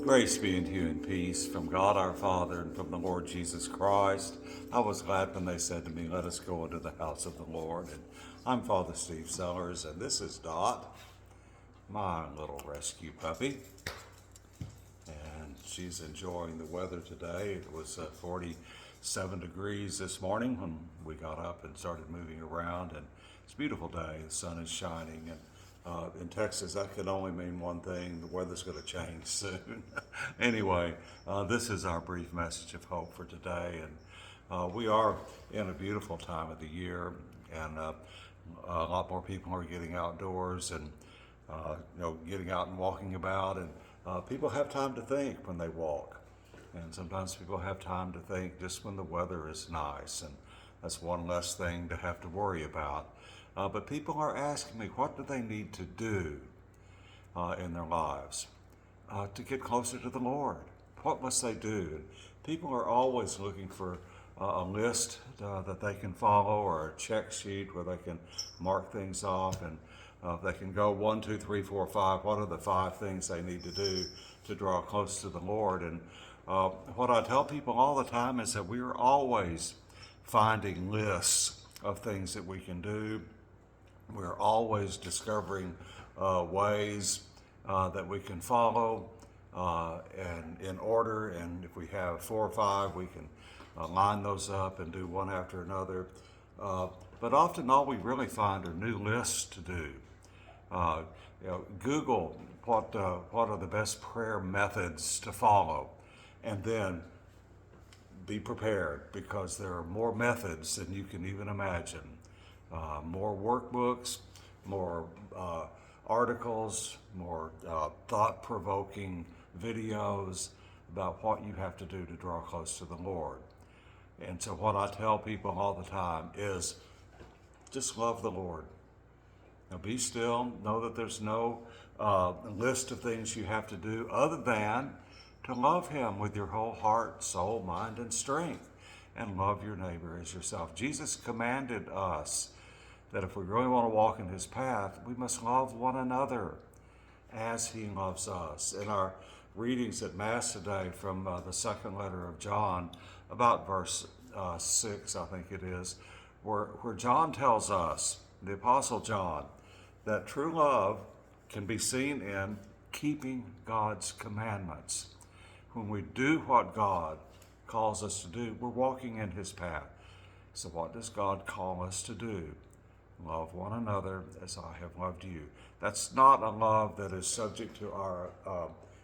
Grace be unto you and peace from God our Father and from the Lord Jesus Christ. I was glad when they said to me, "Let us go into the house of the Lord." And I'm Father Steve Sellers, and this is Dot, my little rescue puppy. And she's enjoying the weather today. It was 47 degrees this morning when we got up and started moving around, and it's a beautiful day. The sun is shining, and in Texas, that could only mean one thing: the weather's going to change soon. Anyway, this is our brief message of hope for today, and we are in a beautiful time of the year, and a lot more people are getting outdoors and getting out and walking about, and people have time to think when they walk, and sometimes people have time to think just when the weather is nice, and that's one less thing to have to worry about. But people are asking me, what do they need to do in their lives to get closer to the Lord? What must they do? People are always looking for a list that they can follow, or a check sheet where they can mark things off, and they can go 1, 2, 3, 4, 5. What are the 5 things they need to do to draw close to the Lord? And what I tell people all the time is that we are always finding lists of things that we can do. We're always discovering ways that we can follow and in order. And if we have 4 or 5, we can line those up and do one after another. But often all we really find are new lists to do. Google what are the best prayer methods to follow, and then be prepared, because there are more methods than you can even imagine. More workbooks, more articles, more thought-provoking videos about what you have to do to draw close to the Lord. And so what I tell people all the time is just love the Lord. Now be still, know that there's no list of things you have to do other than to love Him with your whole heart, soul, mind, and strength, and love your neighbor as yourself. Jesus commanded us that if we really want to walk in His path, we must love one another as He loves us. In our readings at Mass today from the second letter of John, about verse 6, I think it is, where John tells us, the Apostle John, that true love can be seen in keeping God's commandments. When we do what God calls us to do, we're walking in His path. So what does God call us to do? Love one another as I have loved you. That's not a love that is subject to our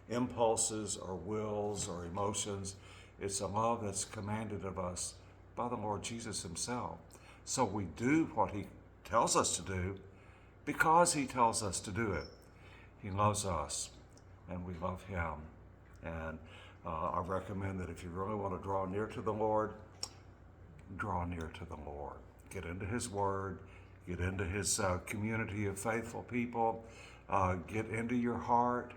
impulses or wills or emotions. It's a love that's commanded of us by the Lord Jesus Himself. So we do what He tells us to do because He tells us to do it. He loves us and we love Him. And I recommend that if you really want to draw near to the Lord, draw near to the Lord. Get into His Word. Get into His community of faithful people. Get into your heart.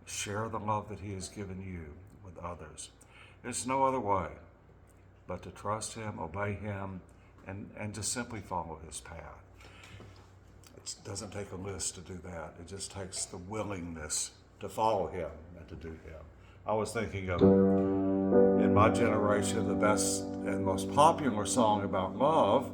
Share the love that He has given you with others. There's no other way but to trust Him, obey Him, and just simply follow His path. It doesn't take a list to do that. It just takes the willingness to follow Him and to do Him. I was thinking of, in my generation, the best and most popular song about love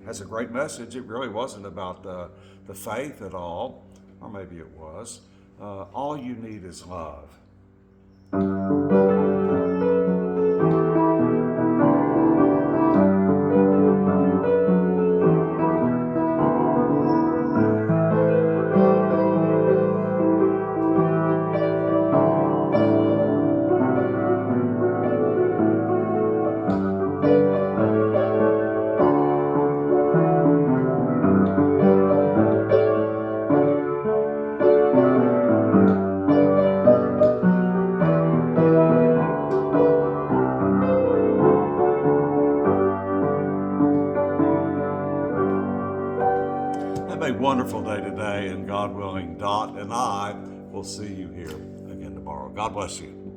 has a great message. It really wasn't about the faith at all, or maybe it was. All you need is love. Have a wonderful day today, and God willing, Dot and I will see you here again tomorrow. God bless you.